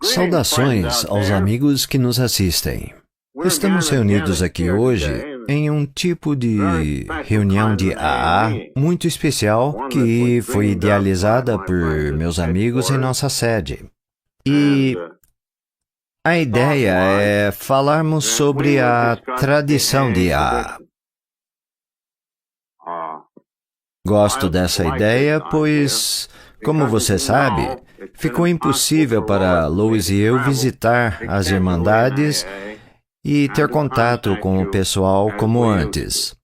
Saudações aos amigos que nos assistem. Estamos reunidos aqui hoje em um tipo de reunião de AA muito especial que foi idealizada por meus amigos em nossa sede. E a ideia é falarmos sobre a tradição de AA. Gosto dessa ideia, pois, como você sabe, ficou impossível para Lois e eu visitar as Irmandades e ter contato com o pessoal como antes.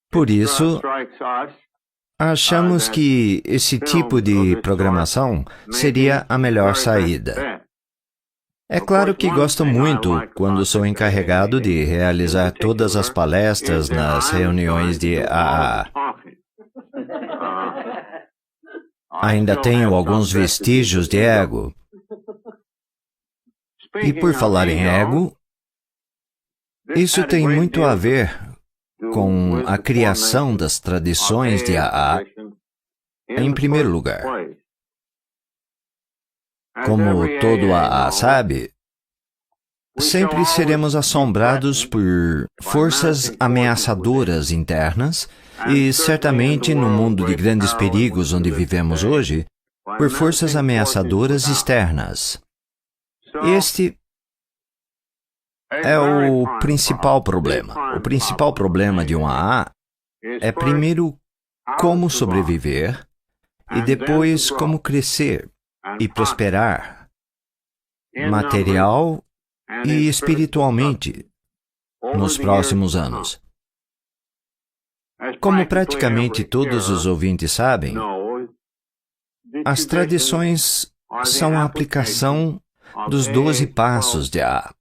Por isso, achamos que esse tipo de programação seria a melhor saída. É claro que gosto muito quando sou encarregado de realizar todas as palestras nas reuniões de AA. Ainda tenho alguns vestígios de ego. E por falar em ego, isso tem muito a ver com a criação das tradições de AA, em primeiro lugar. Como todo AA sabe, sempre seremos assombrados por forças ameaçadoras internas e, certamente, no mundo de grandes perigos onde vivemos hoje, por forças ameaçadoras externas. Este é o principal problema. O principal problema de um AA é, primeiro, como sobreviver e, depois, como crescer e prosperar, material e espiritualmente, nos próximos anos. Como praticamente todos os ouvintes sabem, as tradições são a aplicação dos 12 passos de AA.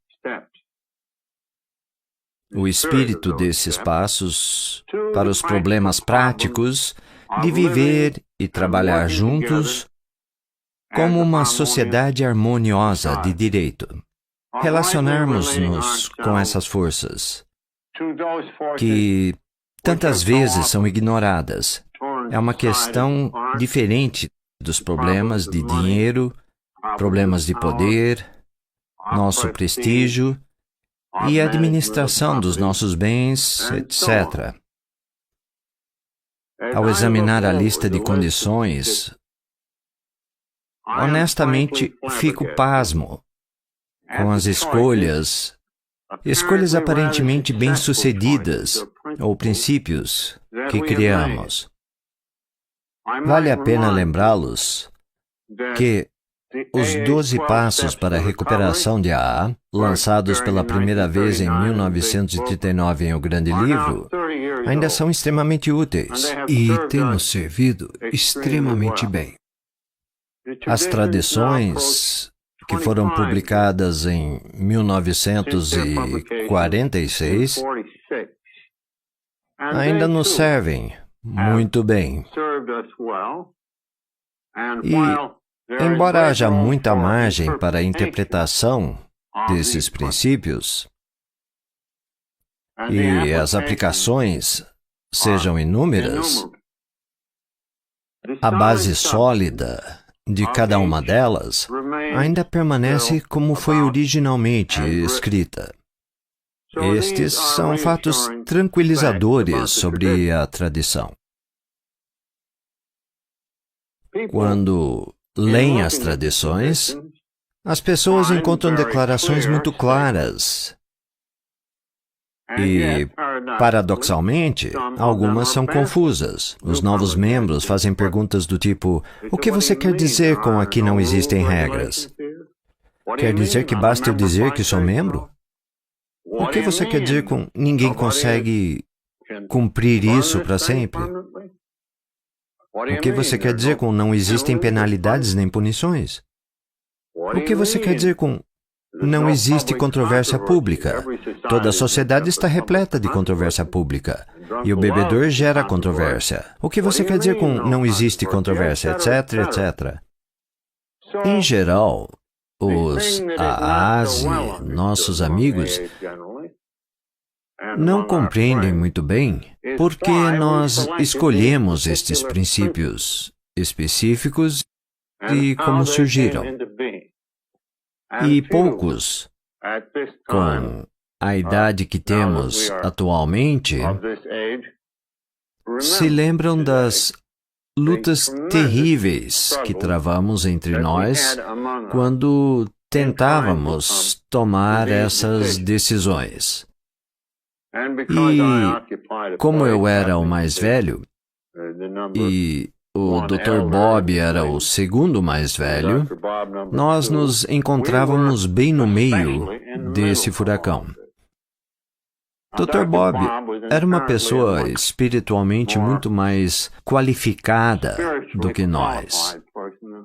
O espírito desses passos para os problemas práticos de viver e trabalhar juntos como uma sociedade harmoniosa de direito. Relacionarmos-nos com essas forças que tantas vezes são ignoradas. É uma questão diferente dos problemas de dinheiro, problemas de poder, nosso prestígio e administração dos nossos bens, etc. Ao examinar a lista de condições, honestamente, fico pasmo com as escolhas aparentemente bem-sucedidas ou princípios que criamos. Vale a pena lembrá-los que os 12 passos para a recuperação de AA, lançados pela primeira vez em 1939 em O Grande Livro, ainda são extremamente úteis e têm nos servido extremamente bem. As tradições que foram publicadas em 1946 ainda nos servem muito bem. E, embora haja muita margem para a interpretação desses princípios e as aplicações sejam inúmeras, a base sólida de cada uma delas ainda permanece como foi originalmente escrita. Estes são fatos tranquilizadores sobre a tradição. Quando leem as tradições, as pessoas encontram declarações muito claras. E, paradoxalmente, algumas são confusas. Os novos membros fazem perguntas do tipo: o que você quer dizer com aqui não existem regras? Quer dizer que basta eu dizer que sou membro? O que você quer dizer com ninguém consegue cumprir isso para sempre? O que você quer dizer com não existem penalidades nem punições? O que você quer dizer com não existe controvérsia pública? Toda a sociedade está repleta de controvérsia pública. E o bebedor gera controvérsia. O que você quer dizer com não existe controvérsia, etc, etc? Em geral, os AAs e nossos amigos não compreendem muito bem por que nós escolhemos estes princípios específicos e como surgiram. E poucos, com a idade que temos atualmente, se lembram das lutas terríveis que travamos entre nós quando tentávamos tomar essas decisões. E como eu era o mais velho e o Dr. Bob era o segundo mais velho, nós nos encontrávamos bem no meio desse furacão. Dr. Bob era uma pessoa espiritualmente muito mais qualificada do que nós.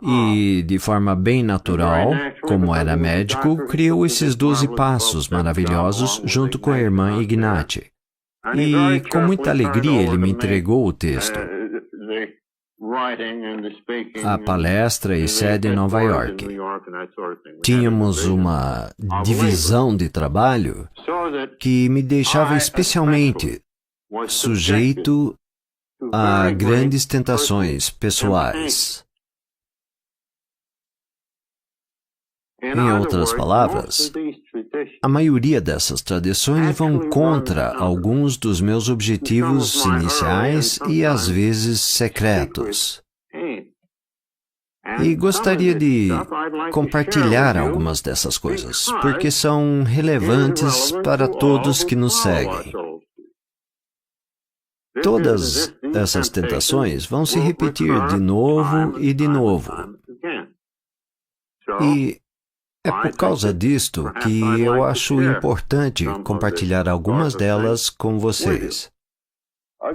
E, de forma bem natural, como era médico, criou esses 12 passos maravilhosos junto com a irmã Ignati. E, com muita alegria, ele me entregou o texto. A palestra e sede em Nova York. Tínhamos uma divisão de trabalho que me deixava especialmente sujeito a grandes tentações pessoais. Em outras palavras, a maioria dessas tradições vão contra alguns dos meus objetivos iniciais e às vezes secretos. E gostaria de compartilhar algumas dessas coisas, porque são relevantes para todos que nos seguem. Todas essas tentações vão se repetir de novo e de novo. E é por causa disto que eu acho importante compartilhar algumas delas com vocês.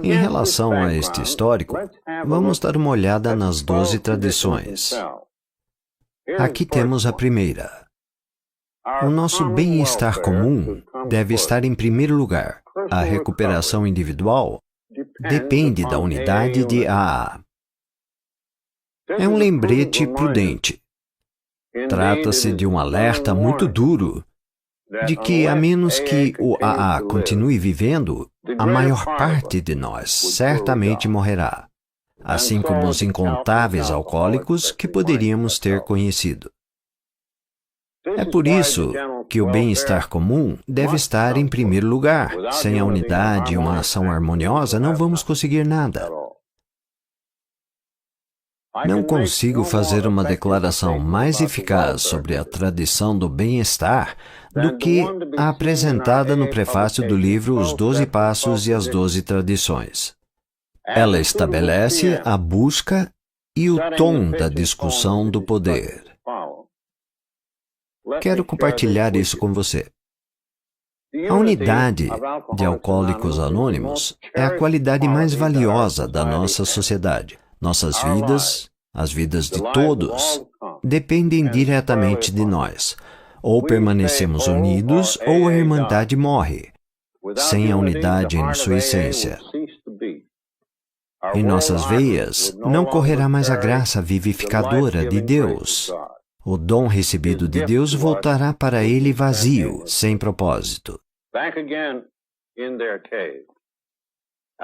Em relação a este histórico, vamos dar uma olhada nas 12 tradições. Aqui temos a primeira. O nosso bem-estar comum deve estar em primeiro lugar. A recuperação individual depende da unidade de AA. É um lembrete prudente. Trata-se de um alerta muito duro de que, a menos que o AA continue vivendo, a maior parte de nós certamente morrerá, assim como os incontáveis alcoólicos que poderíamos ter conhecido. É por isso que o bem-estar comum deve estar em primeiro lugar. Sem a unidade e uma ação harmoniosa, não vamos conseguir nada. Não consigo fazer uma declaração mais eficaz sobre a tradição do bem-estar do que a apresentada no prefácio do livro Os 12 Passos e as 12 Tradições. Ela estabelece a busca e o tom da discussão do poder. Quero compartilhar isso com você. A unidade de Alcoólicos Anônimos é a qualidade mais valiosa da nossa sociedade. Nossas vidas, as vidas de todos, dependem diretamente de nós. Ou permanecemos unidos, ou a Irmandade morre, sem a unidade em sua essência. Em nossas veias, não correrá mais a graça vivificadora de Deus. O dom recebido de Deus voltará para ele vazio, sem propósito.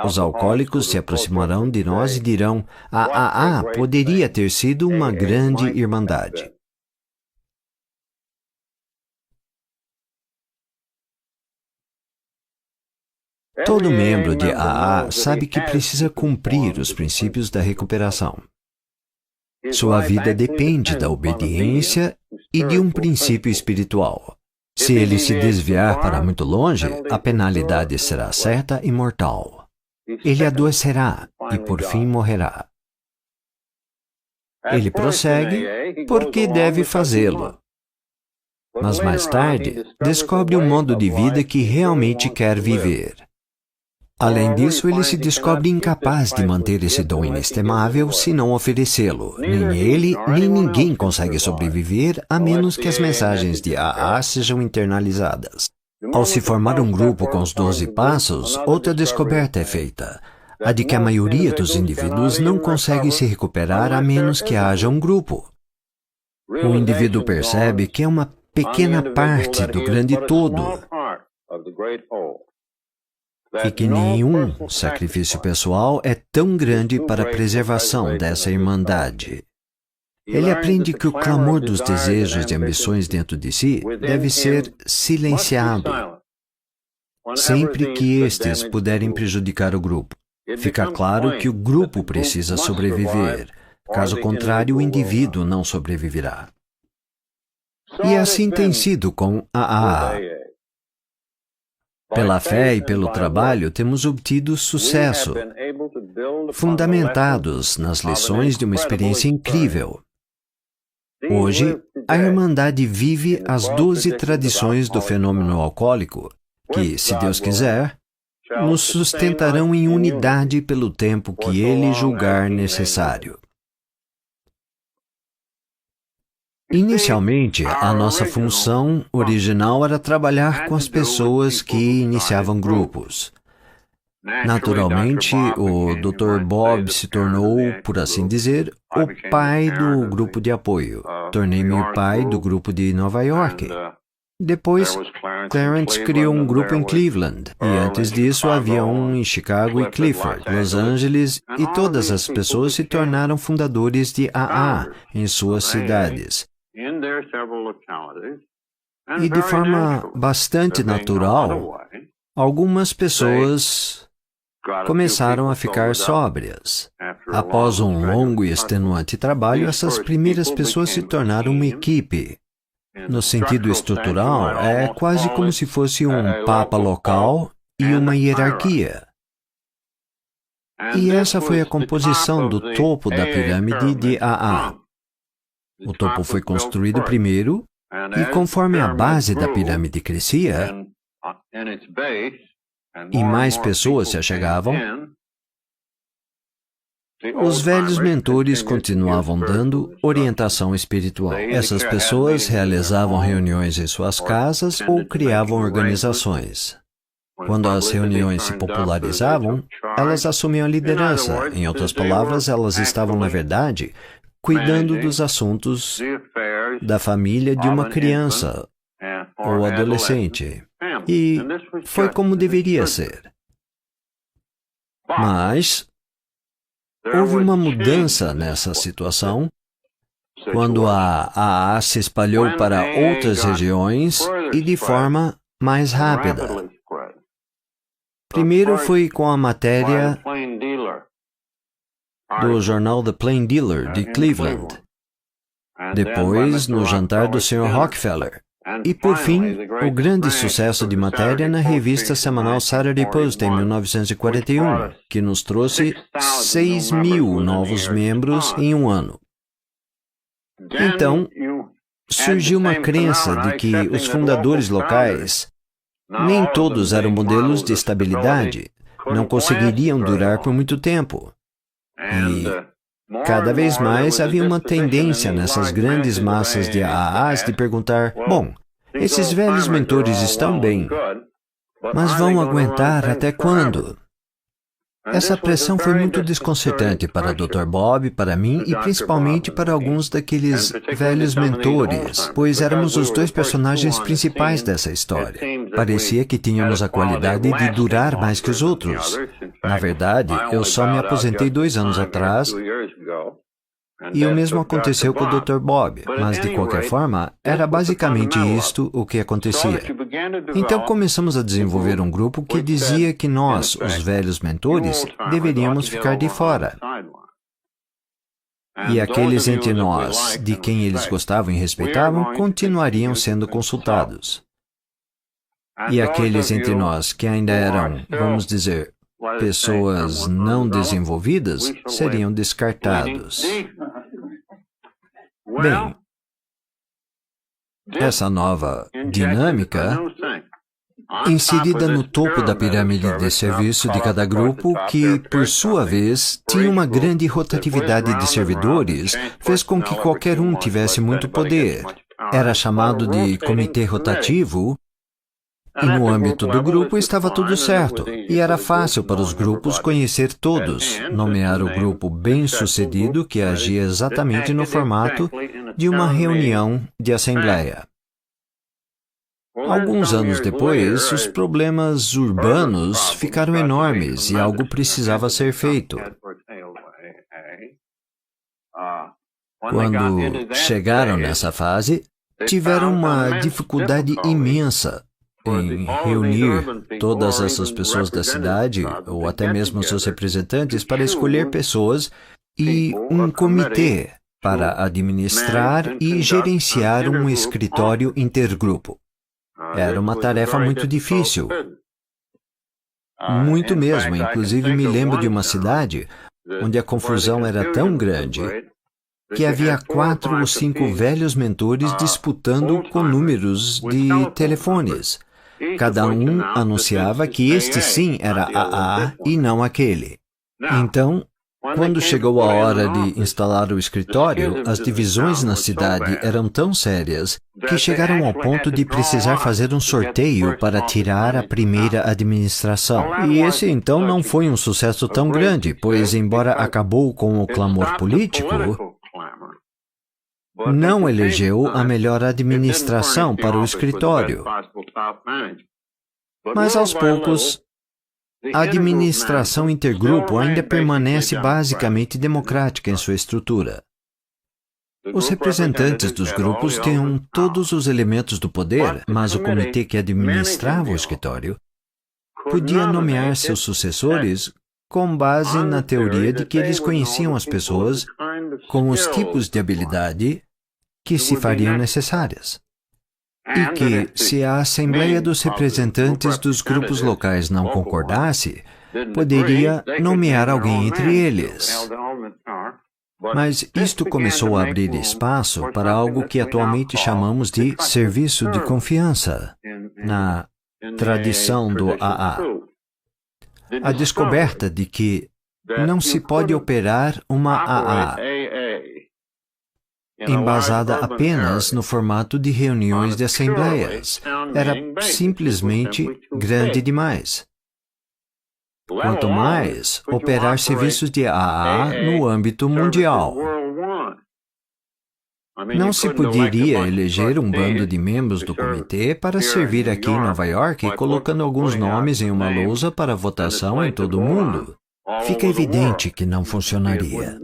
Os alcoólicos se aproximarão de nós e dirão: a AA poderia ter sido uma grande irmandade. Todo membro de AA sabe que precisa cumprir os princípios da recuperação. Sua vida depende da obediência e de um princípio espiritual. Se ele se desviar para muito longe, a penalidade será certa e mortal. Ele adoecerá e por fim morrerá. Ele prossegue porque deve fazê-lo. Mas mais tarde, descobre um modo de vida que realmente quer viver. Além disso, ele se descobre incapaz de manter esse dom inestimável se não oferecê-lo. Nem ele, nem ninguém consegue sobreviver a menos que as mensagens de AA sejam internalizadas. Ao se formar um grupo com os 12 passos, outra descoberta é feita. A de que a maioria dos indivíduos não consegue se recuperar a menos que haja um grupo. O indivíduo percebe que é uma pequena parte do grande todo e que nenhum sacrifício pessoal é tão grande para a preservação dessa irmandade. Ele aprende que o clamor dos desejos e ambições dentro de si deve ser silenciado sempre que estes puderem prejudicar o grupo. Fica claro que o grupo precisa sobreviver, caso contrário, o indivíduo não sobreviverá. E assim tem sido com a AA. Pela fé e pelo trabalho, temos obtido sucesso, fundamentados nas lições de uma experiência incrível. Hoje, a Irmandade vive as 12 tradições do fenômeno alcoólico, que, se Deus quiser, nos sustentarão em unidade pelo tempo que Ele julgar necessário. Inicialmente, a nossa função original era trabalhar com as pessoas que iniciavam grupos. Naturalmente, o Dr. Bob se tornou, por assim dizer, o pai do grupo de apoio. Tornei-me o pai do grupo de Nova York. Depois, Clarence criou um grupo em Cleveland, e antes disso havia um em Chicago e Clifford, Los Angeles, e todas as pessoas se tornaram fundadores de AA em suas cidades. E de forma bastante natural, algumas pessoas começaram a ficar sóbrias. Após um longo e extenuante trabalho, essas primeiras pessoas se tornaram uma equipe. No sentido estrutural, é quase como se fosse um papa local e uma hierarquia. E essa foi a composição do topo da pirâmide de AA. O topo foi construído primeiro, e conforme a base da pirâmide crescia, e mais pessoas se achegavam, os velhos mentores continuavam dando orientação espiritual. Essas pessoas realizavam reuniões em suas casas ou criavam organizações. Quando as reuniões se popularizavam, elas assumiam a liderança. Em outras palavras, elas estavam, na verdade, cuidando dos assuntos da família de uma criança ou adolescente. E foi como deveria ser. Mas houve uma mudança nessa situação quando a AA se espalhou para outras regiões e de forma mais rápida. Primeiro foi com a matéria do jornal The Plain Dealer de Cleveland. Depois, no jantar do Sr. Rockefeller. E, por fim, o grande sucesso de matéria na revista semanal Saturday Post em 1941, que nos trouxe 6.000 novos membros em um ano. Então, surgiu uma crença de que os fundadores locais, nem todos eram modelos de estabilidade, não conseguiriam durar por muito tempo. E cada vez mais havia uma tendência nessas grandes massas de AAs de perguntar: bom, esses velhos mentores estão bem, mas vão aguentar até quando? Essa pressão foi muito desconcertante para Dr. Bob, para mim e principalmente para alguns daqueles velhos mentores, pois éramos os dois personagens principais dessa história. Parecia que tínhamos a qualidade de durar mais que os outros. Na verdade, eu só me aposentei 2 anos atrás e o mesmo aconteceu com o Dr. Bob, mas de qualquer forma, era basicamente isto o que acontecia. Então começamos a desenvolver um grupo que dizia que nós, os velhos mentores, deveríamos ficar de fora. E aqueles entre nós, de quem eles gostavam e respeitavam, continuariam sendo consultados. E aqueles entre nós que ainda eram, vamos dizer, pessoas não desenvolvidas, seriam descartados. Bem, essa nova dinâmica, inserida no topo da pirâmide de serviço de cada grupo, que, por sua vez, tinha uma grande rotatividade de servidores, fez com que qualquer um tivesse muito poder. Era chamado de comitê rotativo, e no âmbito do grupo estava tudo certo, e era fácil para os grupos conhecer todos, nomear o grupo bem-sucedido que agia exatamente no formato de uma reunião de assembleia. Alguns anos depois, os problemas urbanos ficaram enormes e algo precisava ser feito. Quando chegaram nessa fase, tiveram uma dificuldade imensa em reunir todas essas pessoas da cidade, ou até mesmo seus representantes, para escolher pessoas e um comitê para administrar e gerenciar um escritório intergrupo. Era uma tarefa muito difícil. Muito mesmo. Inclusive, me lembro de uma cidade onde a confusão era tão grande que havia 4 ou 5 velhos mentores disputando com números de telefones. Cada um anunciava que este sim era AA e não aquele. Então, quando chegou a hora de instalar o escritório, as divisões na cidade eram tão sérias que chegaram ao ponto de precisar fazer um sorteio para tirar a primeira administração. E esse então não foi um sucesso tão grande, pois embora acabou com o clamor político, não elegeu a melhor administração para o escritório. Mas aos poucos, a administração intergrupo ainda permanece basicamente democrática em sua estrutura. Os representantes dos grupos tinham todos os elementos do poder, mas o comitê que administrava o escritório podia nomear seus sucessores com base na teoria de que eles conheciam as pessoas com os tipos de habilidade que se fariam necessárias. E que, se a Assembleia dos Representantes dos grupos locais não concordasse, poderia nomear alguém entre eles. Mas isto começou a abrir espaço para algo que atualmente chamamos de serviço de confiança, na tradição do AA. A descoberta de que não se pode operar uma AA embasada apenas no formato de reuniões de assembleias. Era simplesmente grande demais. Quanto mais, operar serviços de AA no âmbito mundial. Não se poderia eleger um bando de membros do comitê para servir aqui em Nova York, colocando alguns nomes em uma lousa para votação em todo o mundo. Fica evidente que não funcionaria.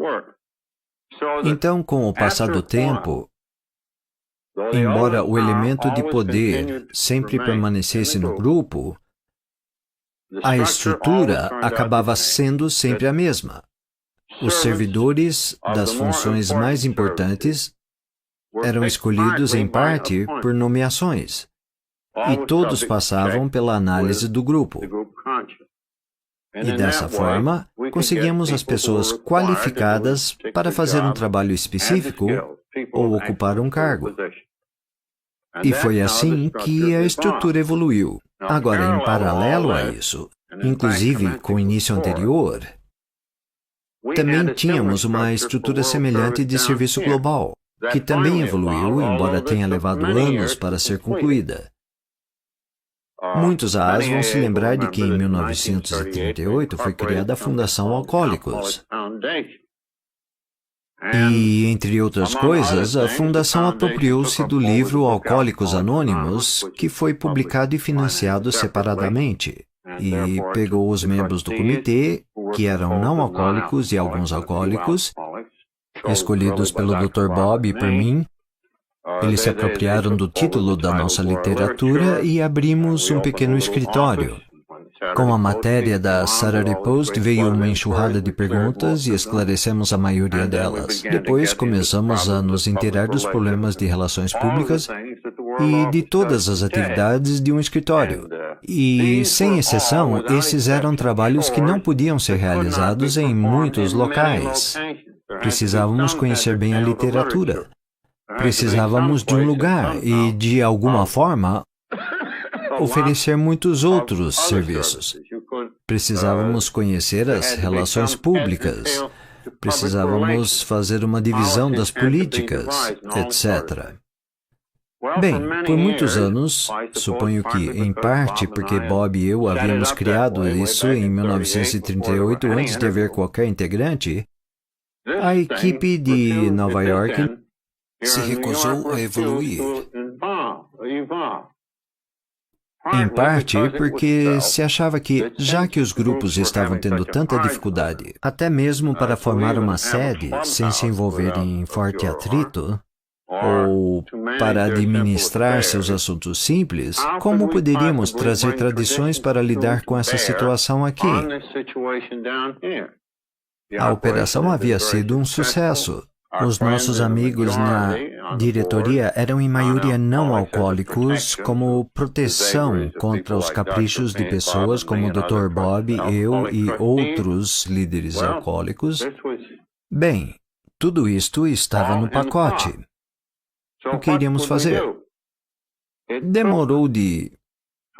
Então, com o passar do tempo, embora o elemento de poder sempre permanecesse no grupo, a estrutura acabava sendo sempre a mesma. Os servidores das funções mais importantes eram escolhidos em parte por nomeações, e todos passavam pela análise do grupo. E dessa forma, conseguíamos as pessoas qualificadas para fazer um trabalho específico ou ocupar um cargo. E foi assim que a estrutura evoluiu. Agora, em paralelo a isso, inclusive com o início anterior, também tínhamos uma estrutura semelhante de serviço global, que também evoluiu, embora tenha levado anos para ser concluída. Muitos AAs vão se lembrar de que em 1938 foi criada a Fundação Alcoólicos. E, entre outras coisas, a Fundação apropriou-se do livro Alcoólicos Anônimos, que foi publicado e financiado separadamente, e pegou os membros do comitê, que eram não alcoólicos e alguns alcoólicos, escolhidos pelo Dr. Bob e por mim. Eles se apropriaram do título da nossa literatura e abrimos um pequeno escritório. Com a matéria da Saturday Post veio uma enxurrada de perguntas e esclarecemos a maioria delas. Depois começamos a nos inteirar dos problemas de relações públicas e de todas as atividades de um escritório. E, sem exceção, esses eram trabalhos que não podiam ser realizados em muitos locais. Precisávamos conhecer bem a literatura. Precisávamos de um lugar e, de alguma forma, oferecer muitos outros serviços. Precisávamos conhecer as relações públicas. Precisávamos fazer uma divisão das políticas, etc. Bem, por muitos anos, suponho que, em parte, porque Bob e eu havíamos criado isso em 1938 antes de haver qualquer integrante, a equipe de Nova York se recusou a evoluir. Em parte porque se achava que, já que os grupos estavam tendo tanta dificuldade, até mesmo para formar uma sede sem se envolverem em forte atrito, ou para administrar seus assuntos simples, como poderíamos trazer tradições para lidar com essa situação aqui? A operação havia sido um sucesso. Os nossos amigos na diretoria eram em maioria não alcoólicos, como proteção contra os caprichos de pessoas como o Dr. Bob, eu e outros líderes alcoólicos. Bem, tudo isto estava no pacote. O que iríamos fazer? Demorou de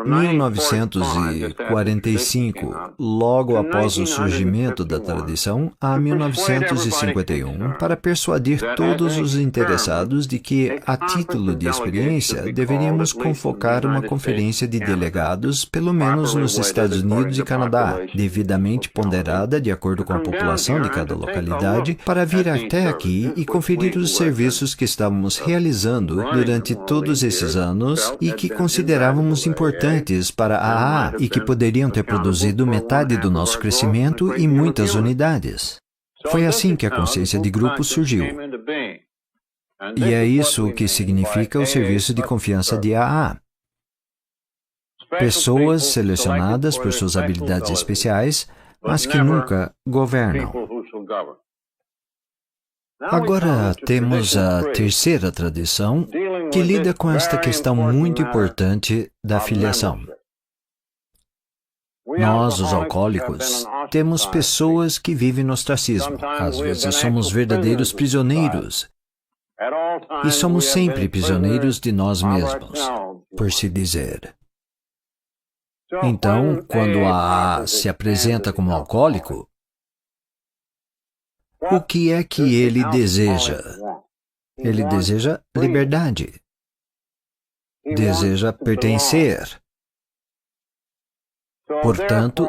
1945, logo após o surgimento da tradição, a 1951, para persuadir todos os interessados de que, a título de experiência, deveríamos convocar uma conferência de delegados, pelo menos nos Estados Unidos e Canadá, devidamente ponderada de acordo com a população de cada localidade, para vir até aqui e conferir os serviços que estávamos realizando durante todos esses anos e que considerávamos importantes para a AA e que poderiam ter produzido metade do nosso crescimento e muitas unidades. Foi assim que a consciência de grupo surgiu. E é isso o que significa o serviço de confiança de AA. Pessoas selecionadas por suas habilidades especiais, mas que nunca governam. Agora temos a terceira tradição, que lida com esta questão muito importante da filiação. Nós, os alcoólicos, temos pessoas que vivem no ostracismo. Às vezes somos verdadeiros prisioneiros. E somos sempre prisioneiros de nós mesmos, por se dizer. Então, quando a AA se apresenta como alcoólico, o que é que ele deseja? Ele deseja liberdade. Deseja pertencer. Portanto,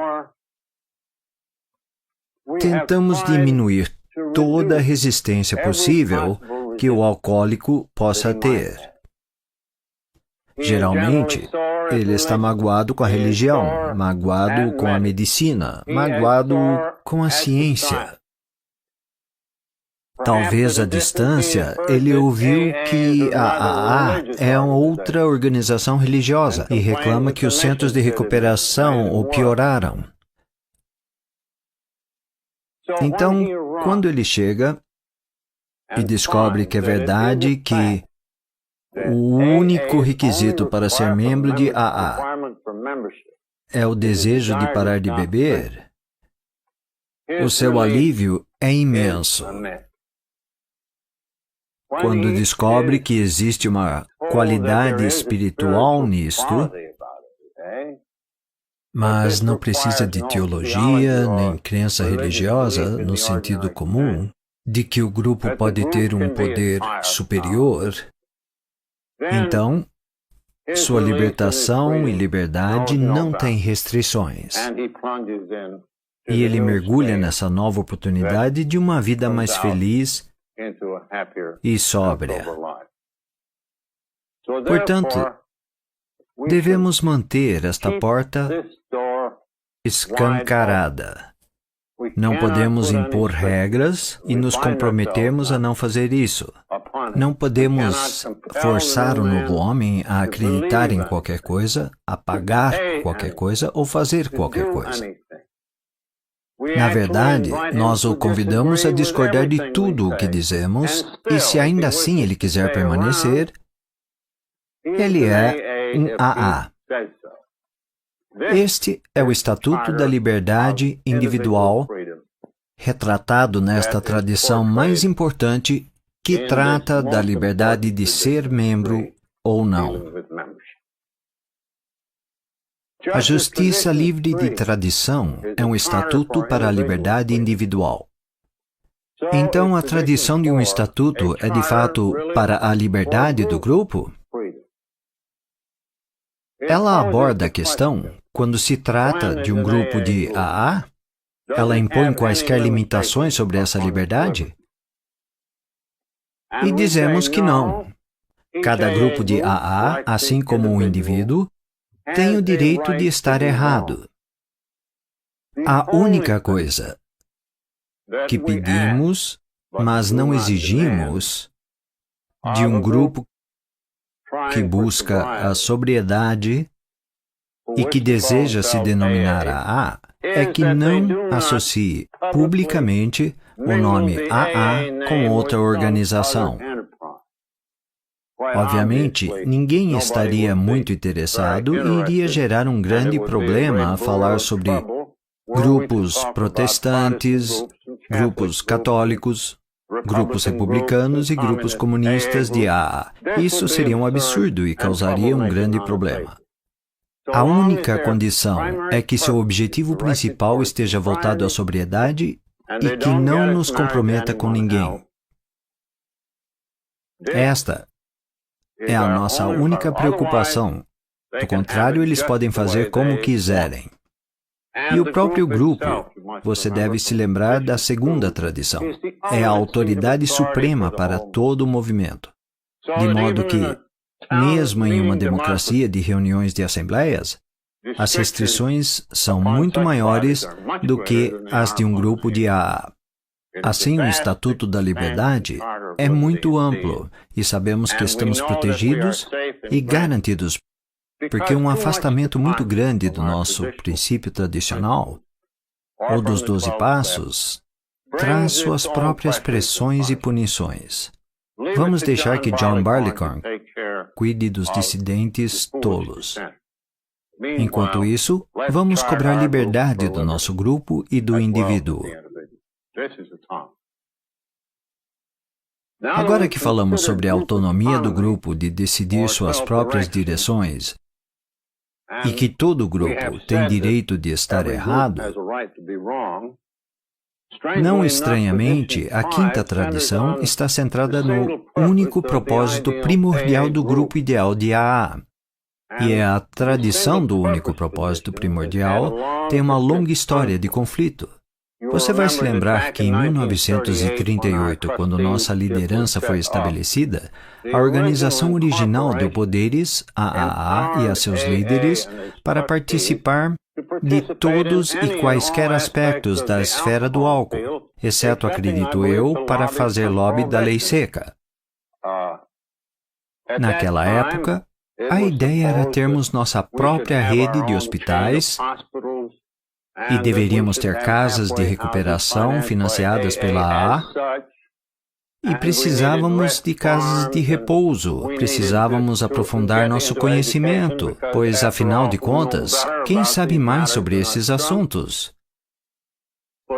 tentamos diminuir toda a resistência possível que o alcoólico possa ter. Geralmente, ele está magoado com a religião, magoado com a medicina, magoado com a ciência. Talvez à distância, ele ouviu que a AA é uma outra organização religiosa e reclama que os centros de recuperação o pioraram. Então, quando ele chega e descobre que é verdade que o único requisito para ser membro de AA é o desejo de parar de beber, o seu alívio é imenso. Quando descobre que existe uma qualidade espiritual nisto, mas não precisa de teologia nem crença religiosa no sentido comum, de que o grupo pode ter um poder superior, então, sua libertação e liberdade não têm restrições. E ele mergulha nessa nova oportunidade de uma vida mais feliz e sóbria. Portanto, devemos manter esta porta escancarada. Não podemos impor regras e nos comprometemos a não fazer isso. Não podemos forçar o novo homem a acreditar em qualquer coisa, a pagar qualquer coisa ou fazer qualquer coisa. Na verdade, nós o convidamos a discordar de tudo o que dizemos, e se ainda assim ele quiser permanecer, ele é um AA. Este é o Estatuto da Liberdade Individual, retratado nesta tradição mais importante que trata da liberdade de ser membro ou não. A justiça livre de tradição é um estatuto para a liberdade individual. Então, a tradição de um estatuto é de fato para a liberdade do grupo? Ela aborda a questão quando se trata de um grupo de AA? Ela impõe quaisquer limitações sobre essa liberdade? E dizemos que não. Cada grupo de AA, assim como um indivíduo, têm o direito de estar errado. A única coisa que pedimos, mas não exigimos, de um grupo que busca a sobriedade e que deseja se denominar AA, é que não associe publicamente o nome AA com outra organização. Obviamente, ninguém estaria muito interessado e iria gerar um grande problema a falar sobre grupos protestantes, grupos católicos, grupos republicanos e grupos comunistas de AA. Isso seria um absurdo e causaria um grande problema. A única condição é que seu objetivo principal esteja voltado à sobriedade e que não nos comprometa com ninguém. Esta é a nossa única preocupação. Do contrário, eles podem fazer como quiserem. E o próprio grupo, você deve se lembrar da segunda tradição, é a autoridade suprema para todo o movimento. De modo que, mesmo em uma democracia de reuniões de assembleias, as restrições são muito maiores do que as de um grupo de AA. Assim, o Estatuto da Liberdade é muito amplo e sabemos que estamos protegidos e garantidos, porque um afastamento muito grande do nosso princípio tradicional, ou dos 12 passos, traz suas próprias pressões e punições. Vamos deixar que John Barleycorn cuide dos dissidentes tolos. Enquanto isso, vamos cobrar liberdade do nosso grupo e do indivíduo. Agora que falamos sobre a autonomia do grupo de decidir suas próprias direções e que todo grupo tem direito de estar errado, não estranhamente, a quinta tradição está centrada no único propósito primordial do grupo ideal de AA. E a tradição do único propósito primordial tem uma longa história de conflito. Você vai se lembrar que em 1938, quando nossa liderança foi estabelecida, a organização original deu poderes à AA e a seus líderes para participar de todos e quaisquer aspectos da esfera do álcool, exceto, acredito eu, para fazer lobby da lei seca. Naquela época, a ideia era termos nossa própria rede de hospitais e deveríamos ter casas de recuperação financiadas pela AA e precisávamos de casas de repouso, precisávamos aprofundar nosso conhecimento, pois, afinal de contas, quem sabe mais sobre esses assuntos?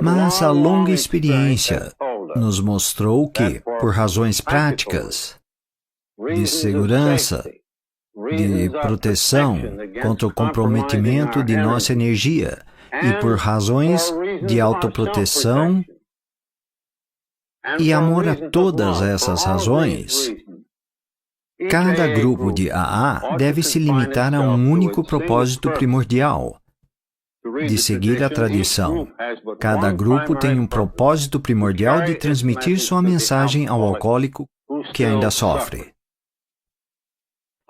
Mas a longa experiência nos mostrou que, por razões práticas, de segurança, de proteção contra o comprometimento de nossa energia e por razões de autoproteção e amor a todas essas razões, cada grupo de AA deve se limitar a um único propósito primordial, de seguir a tradição. Cada grupo tem um propósito primordial de transmitir sua mensagem ao alcoólico que ainda sofre.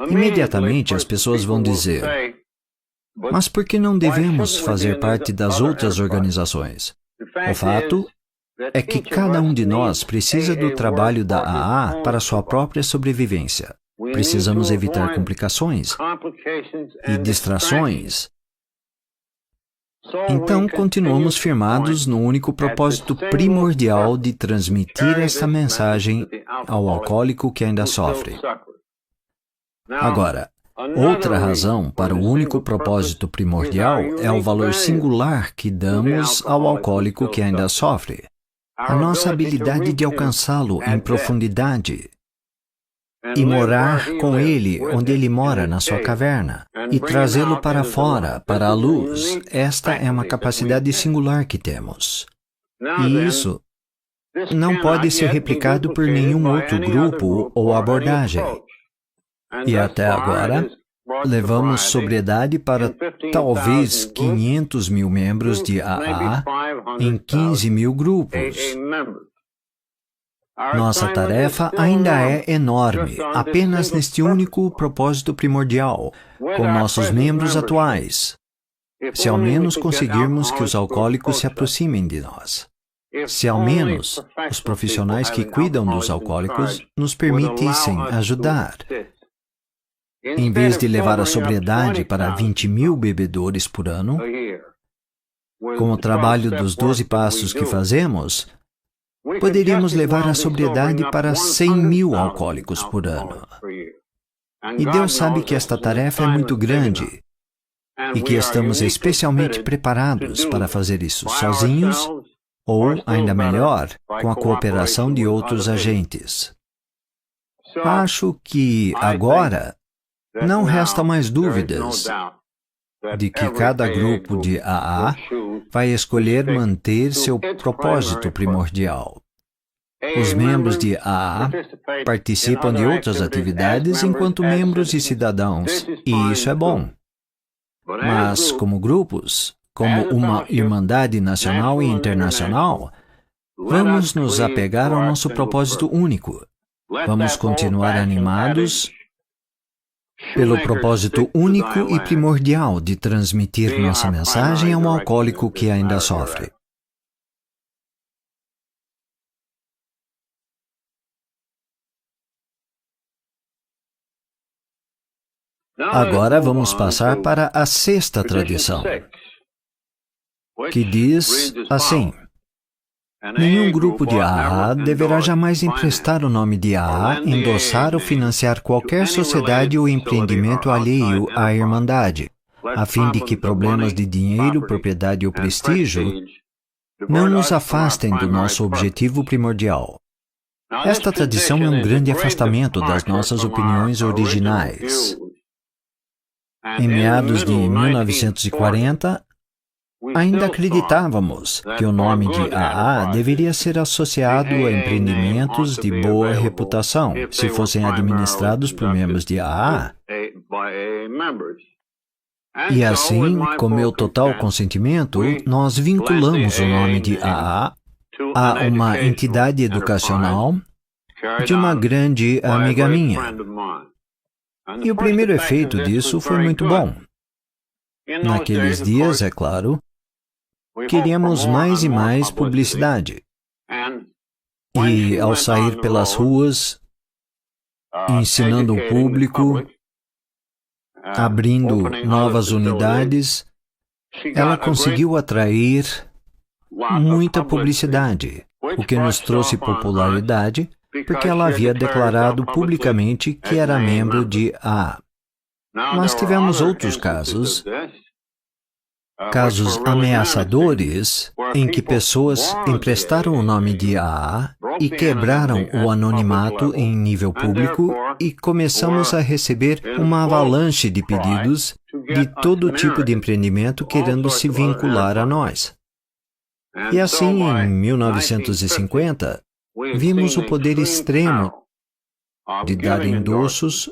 Imediatamente as pessoas vão dizer: mas por que não devemos fazer parte das outras organizações? O fato é que cada um de nós precisa do trabalho da AA para sua própria sobrevivência. Precisamos evitar complicações e distrações. Então, continuamos firmados no único propósito primordial de transmitir esta mensagem ao alcoólico que ainda sofre. Agora, outra razão para o único propósito primordial é o valor singular que damos ao alcoólico que ainda sofre. A nossa habilidade de alcançá-lo em profundidade e morar com ele onde ele mora na sua caverna e trazê-lo para fora, para a luz, esta é uma capacidade singular que temos. E isso não pode ser replicado por nenhum outro grupo ou abordagem. E até agora, levamos sobriedade para talvez 500 mil membros de AA em 15 mil grupos. Nossa tarefa ainda é enorme, apenas neste único propósito primordial, com nossos membros atuais. Se ao menos conseguirmos que os alcoólicos se aproximem de nós. Se ao menos os profissionais que cuidam dos alcoólicos nos permitissem ajudar. Em vez de levar a sobriedade para 20.000 bebedores por ano, com o trabalho dos 12 passos que fazemos, poderíamos levar a sobriedade para 100.000 alcoólicos por ano. E Deus sabe que esta tarefa é muito grande e que estamos especialmente preparados para fazer isso sozinhos ou, ainda melhor, com a cooperação de outros agentes. Acho que agora não resta mais dúvidas de que cada grupo de AA vai escolher manter seu propósito primordial. Os membros de AA participam de outras atividades enquanto membros e cidadãos, e isso é bom. Mas, como grupos, como uma irmandade nacional e internacional, vamos nos apegar ao nosso propósito único. Vamos continuar animados pelo propósito único e primordial de transmitir nossa mensagem a um alcoólico que ainda sofre. Agora vamos passar para a sexta tradição, que diz assim: nenhum grupo de AA deverá jamais emprestar o nome de AA, endossar ou financiar qualquer sociedade ou empreendimento alheio à Irmandade, a fim de que problemas de dinheiro, propriedade ou prestígio não nos afastem do nosso objetivo primordial. Esta tradição é um grande afastamento das nossas opiniões originais. Em meados de 1940, ainda acreditávamos que o nome de AA deveria ser associado a empreendimentos de boa reputação, se fossem administrados por membros de AA. E assim, com meu total consentimento, nós vinculamos o nome de AA a uma entidade educacional de uma grande amiga minha. E o primeiro efeito disso foi muito bom. Naqueles dias, é claro, queríamos mais e mais publicidade. E ao sair pelas ruas, ensinando o público, abrindo novas unidades, ela conseguiu atrair muita publicidade, o que nos trouxe popularidade, porque ela havia declarado publicamente que era membro de AA. Mas tivemos outros casos ameaçadores, em que pessoas emprestaram o nome de AA e quebraram o anonimato em nível público, e começamos a receber uma avalanche de pedidos de todo tipo de empreendimento querendo se vincular a nós. E assim, em 1950, vimos o poder extremo de dar endossos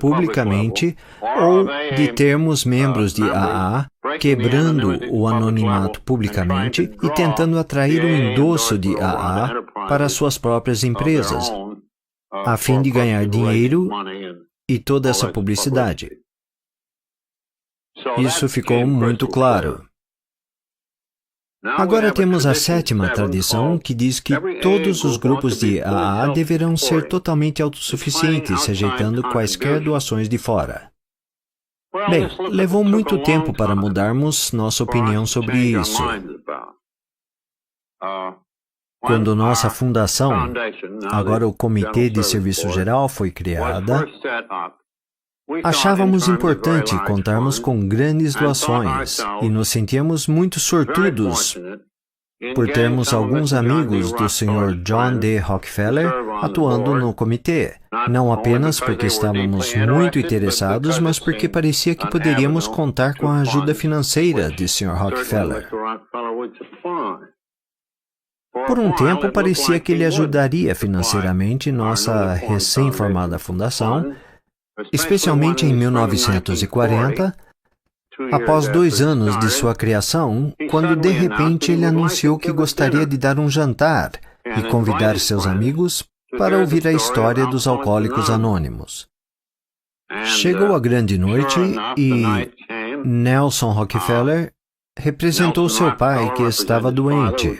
publicamente ou de termos membros de AA quebrando o anonimato publicamente e tentando atrair o endosso de AA para suas próprias empresas, a fim de ganhar dinheiro e toda essa publicidade. Isso ficou muito claro. Agora temos a sétima tradição, que diz que todos os grupos de AA deverão ser totalmente autossuficientes, rejeitando quaisquer doações de fora. Bem, levou muito tempo para mudarmos nossa opinião sobre isso. Quando nossa fundação, agora o Comitê de Serviço Geral, foi criada, achávamos importante contarmos com grandes doações e nos sentíamos muito sortudos por termos alguns amigos do Sr. John D. Rockefeller atuando no comitê, não apenas porque estávamos muito interessados, mas porque parecia que poderíamos contar com a ajuda financeira de Sr. Rockefeller. Por um tempo, parecia que ele ajudaria financeiramente nossa recém-formada fundação, especialmente em 1940, após 2 anos de sua criação, quando de repente ele anunciou que gostaria de dar um jantar e convidar seus amigos para ouvir a história dos Alcoólicos Anônimos. Chegou a grande noite e Nelson Rockefeller representou seu pai, que estava doente.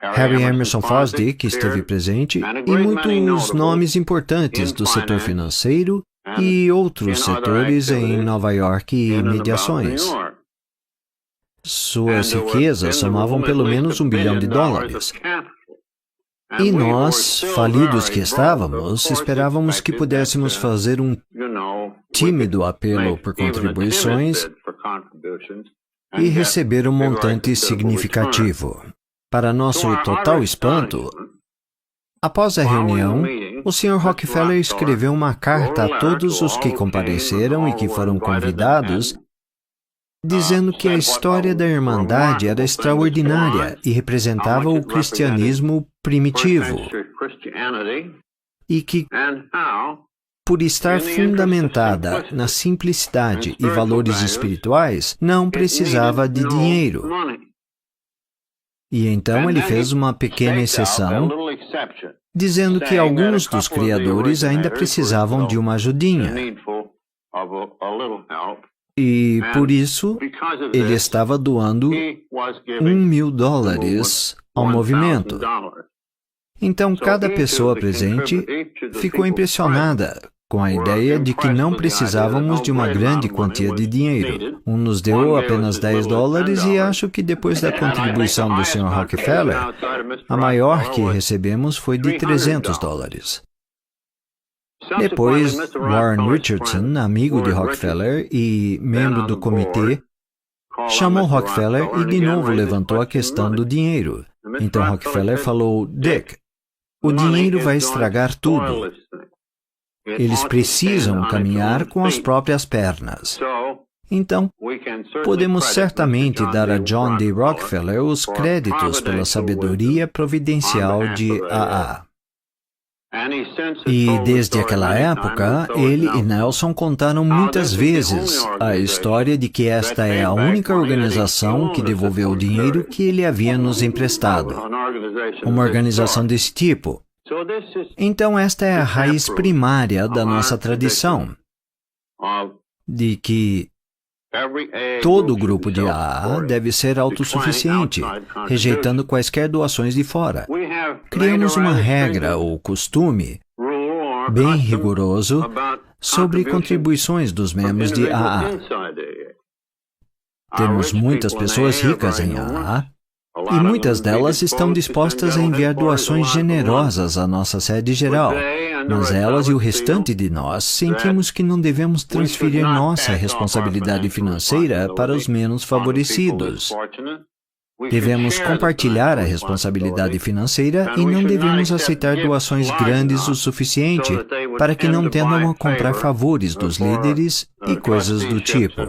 Harry Emerson Fosdick esteve presente e muitos nomes importantes do setor financeiro e outros setores em Nova York e imediações. Suas riquezas somavam pelo menos $1 bilhão. E nós, falidos que estávamos, esperávamos que pudéssemos fazer um tímido apelo por contribuições e receber um montante significativo. Para nosso total espanto, após a reunião, o Sr. Rockefeller escreveu uma carta a todos os que compareceram e que foram convidados, dizendo que a história da Irmandade era extraordinária e representava o cristianismo primitivo, e que, por estar fundamentada na simplicidade e valores espirituais, não precisava de dinheiro. E então ele fez uma pequena exceção, dizendo que alguns dos criadores ainda precisavam de uma ajudinha. E, por isso, ele estava doando $1.000 ao movimento. Então, cada pessoa presente ficou impressionada com a ideia de que não precisávamos de uma grande quantia de dinheiro. Um nos deu apenas $10 e acho que depois da contribuição do Sr. Rockefeller, a maior que recebemos foi de $300. Depois, Warren Richardson, amigo de Rockefeller e membro do comitê, chamou Rockefeller e de novo levantou a questão do dinheiro. Então Rockefeller falou: Dick, o dinheiro vai estragar tudo. Eles precisam caminhar com as próprias pernas. Então, podemos certamente dar a John D. Rockefeller os créditos pela sabedoria providencial de AA. E desde aquela época, ele e Nelson contaram muitas vezes a história de que esta é a única organização que devolveu o dinheiro que ele havia nos emprestado. Uma organização desse tipo. Então esta é a raiz primária da nossa tradição, de que todo grupo de AA deve ser autossuficiente, rejeitando quaisquer doações de fora. Criamos uma regra ou costume bem rigoroso sobre contribuições dos membros de AA. Temos muitas pessoas ricas em AA e muitas delas estão dispostas a enviar doações generosas à nossa sede geral. Mas elas e o restante de nós sentimos que não devemos transferir nossa responsabilidade financeira para os menos favorecidos. Devemos compartilhar a responsabilidade financeira e não devemos aceitar doações grandes o suficiente para que não tendam a comprar favores dos líderes e coisas do tipo.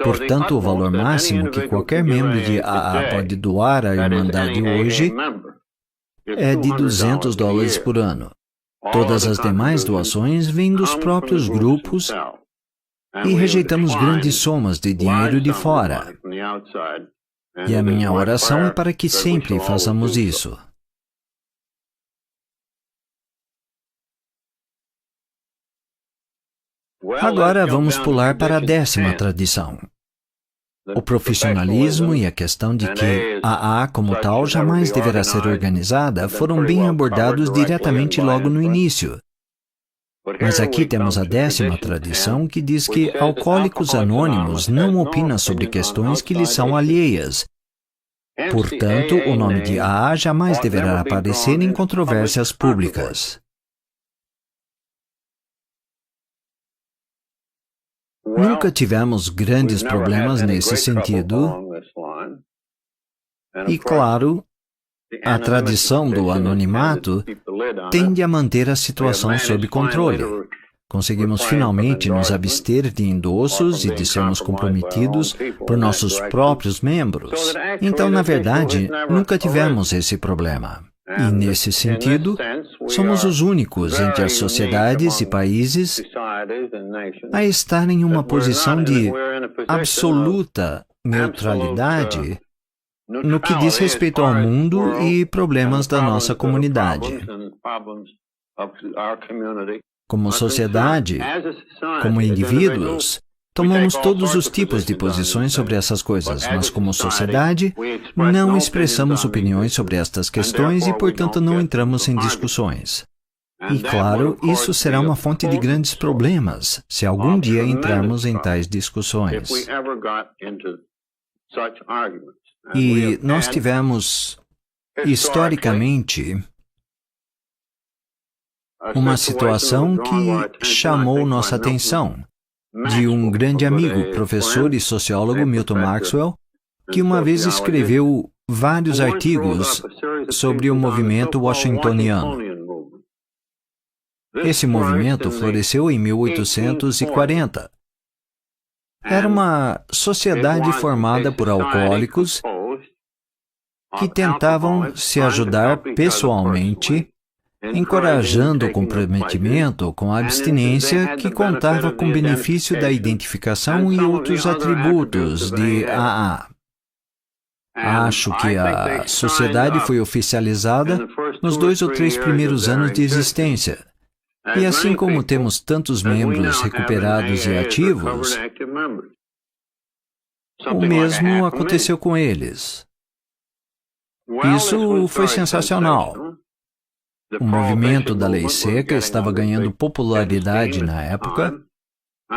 Portanto, o valor máximo que qualquer membro de AA pode doar à Irmandade hoje é de $200 por ano. Todas as demais doações vêm dos próprios grupos e rejeitamos grandes somas de dinheiro de fora. E a minha oração é para que sempre façamos isso. Agora vamos pular para a 10ª tradição. O profissionalismo e a questão de que a AA como tal jamais deverá ser organizada foram bem abordados diretamente logo no início. Mas aqui temos a 10ª tradição que diz que Alcoólicos Anônimos não opinam sobre questões que lhes são alheias. Portanto, o nome de AA jamais deverá aparecer em controvérsias públicas. Nunca tivemos grandes problemas nesse sentido. E, claro, a tradição do anonimato tende a manter a situação sob controle. Conseguimos finalmente nos abster de endossos e de sermos comprometidos por nossos próprios membros. Então, na verdade, nunca tivemos esse problema. E, nesse sentido, somos os únicos entre as sociedades e países a estar em uma posição de absoluta neutralidade no que diz respeito ao mundo e problemas da nossa comunidade. Como sociedade, como indivíduos, tomamos todos os tipos de posições sobre essas coisas, mas como sociedade, não expressamos opiniões sobre estas questões e, portanto, não entramos em discussões. E, claro, isso será uma fonte de grandes problemas se algum dia entrarmos em tais discussões. E nós tivemos, historicamente, uma situação que chamou nossa atenção, de um grande amigo, professor e sociólogo Milton Maxwell, que uma vez escreveu vários artigos sobre o movimento washingtoniano. Esse movimento floresceu em 1840. Era uma sociedade formada por alcoólicos que tentavam se ajudar pessoalmente, encorajando o comprometimento com a abstinência que contava com o benefício da identificação e outros atributos de AA. Acho que a sociedade foi oficializada nos 2 ou 3 primeiros anos de existência. E assim como temos tantos membros recuperados e ativos, o mesmo aconteceu com eles. Isso foi sensacional. O movimento da lei seca estava ganhando popularidade na época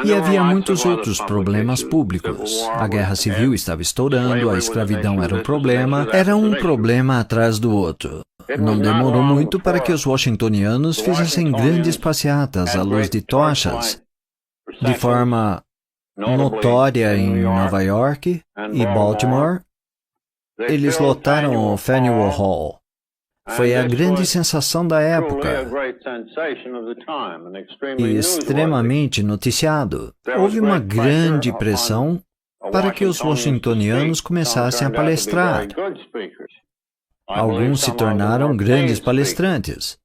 e havia muitos outros problemas públicos. A guerra civil estava estourando, a escravidão era um problema atrás do outro. Não demorou muito para que os washingtonianos fizessem grandes passeatas à luz de tochas, de forma notória em Nova York e Baltimore. Eles lotaram o Faneuil Hall. Foi a grande sensação da época e extremamente noticiado. Houve uma grande pressão para que os washingtonianos começassem a palestrar. Alguns se tornaram grandes palestrantes.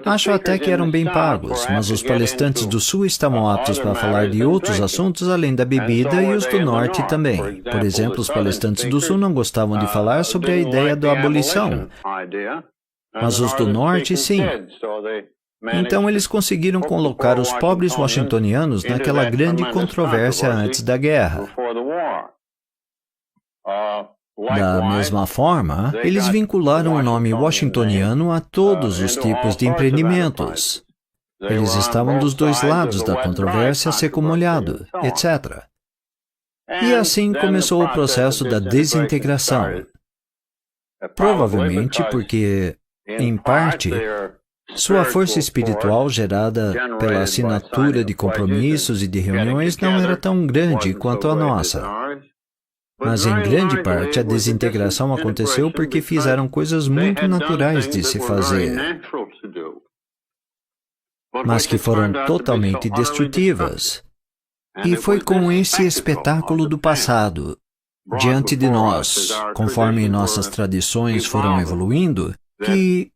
Acho até que eram bem pagos, mas os palestrantes do Sul estavam aptos para falar de outros assuntos além da bebida e os do Norte também. Por exemplo, os palestrantes do Sul não gostavam de falar sobre a ideia da abolição, mas os do Norte, sim. Então, eles conseguiram colocar os pobres washingtonianos naquela grande controvérsia antes da guerra. Da mesma forma, eles vincularam o nome washingtoniano a todos os tipos de empreendimentos. Eles estavam dos 2 lados da controvérsia seco molhado, etc. E assim começou o processo da desintegração. Provavelmente porque, em parte, sua força espiritual gerada pela assinatura de compromissos e de reuniões não era tão grande quanto a nossa. Mas, em grande parte, a desintegração aconteceu porque fizeram coisas muito naturais de se fazer, mas que foram totalmente destrutivas. E foi com esse espetáculo do passado, diante de nós, conforme nossas tradições foram evoluindo, que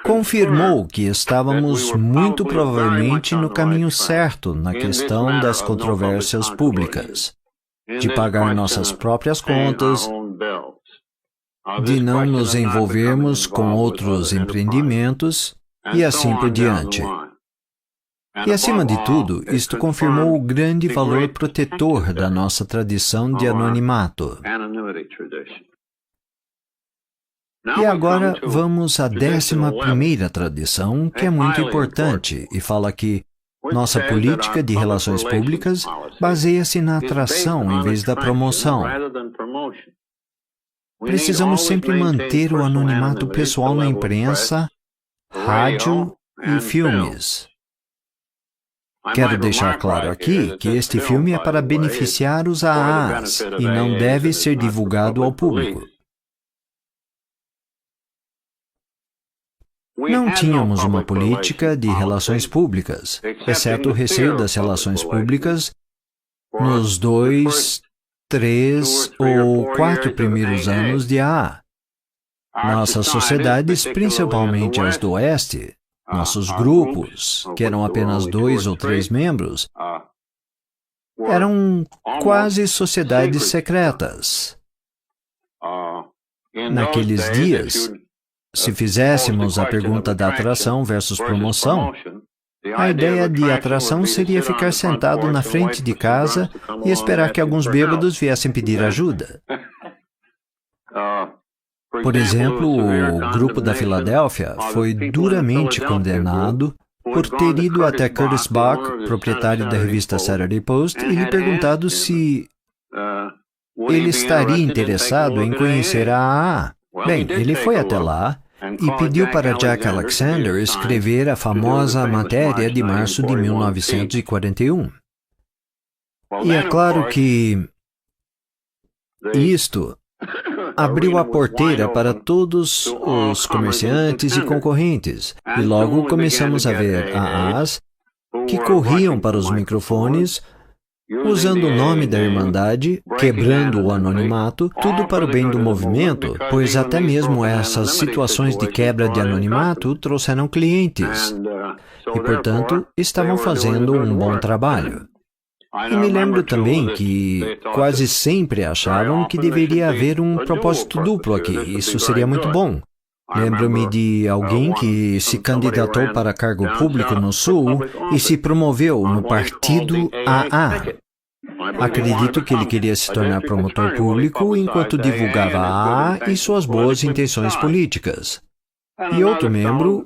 confirmou que estávamos muito provavelmente no caminho certo na questão das controvérsias públicas, de pagar nossas próprias contas, de não nos envolvermos com outros empreendimentos e assim por diante. E, acima de tudo, isto confirmou o grande valor protetor da nossa tradição de anonimato. E agora vamos à 11ª tradição, que é muito importante e fala que nossa política de relações públicas baseia-se na atração em vez da promoção. Precisamos sempre manter o anonimato pessoal na imprensa, rádio e filmes. Quero deixar claro aqui que este filme é para beneficiar os AAs e não deve ser divulgado ao público. Não tínhamos uma política de relações públicas, exceto o receio das relações públicas nos 2, 3 ou 4 primeiros anos de AA. Nossas sociedades, principalmente as do Oeste, nossos grupos, que eram apenas 2 ou 3 membros, eram quase sociedades secretas. Naqueles dias, se fizéssemos a pergunta da atração versus promoção, a ideia de atração seria ficar sentado na frente de casa e esperar que alguns bêbados viessem pedir ajuda. Por exemplo, o grupo da Filadélfia foi duramente condenado por ter ido até Curtis Bach, proprietário da revista Saturday Post, e lhe perguntado se ele estaria interessado em conhecer a AA. Bem, ele foi até lá e pediu para Jack Alexander escrever a famosa matéria de março de 1941. E é claro que isto abriu a porteira para todos os comerciantes e concorrentes, e logo começamos a ver AAs que corriam para os microfones, usando o nome da Irmandade, quebrando o anonimato, tudo para o bem do movimento, pois até mesmo essas situações de quebra de anonimato trouxeram clientes, e, portanto, estavam fazendo um bom trabalho. E me lembro também que quase sempre achavam que deveria haver um propósito duplo aqui, isso seria muito bom. Lembro-me de alguém que se candidatou para cargo público no Sul e se promoveu no partido AA. Acredito que ele queria se tornar promotor público enquanto divulgava a AA e suas boas intenções políticas. E outro membro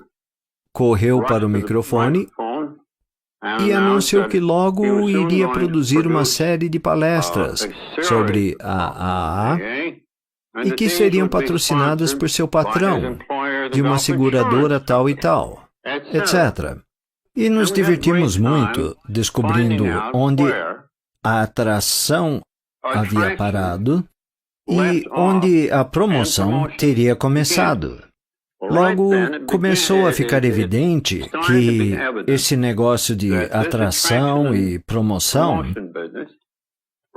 correu para o microfone e anunciou que logo iria produzir uma série de palestras sobre a AA e que seriam patrocinadas por seu patrão, de uma seguradora tal e tal, etc. E nos divertimos muito descobrindo onde a atração havia parado e onde a promoção teria começado. Logo, começou a ficar evidente que esse negócio de atração e promoção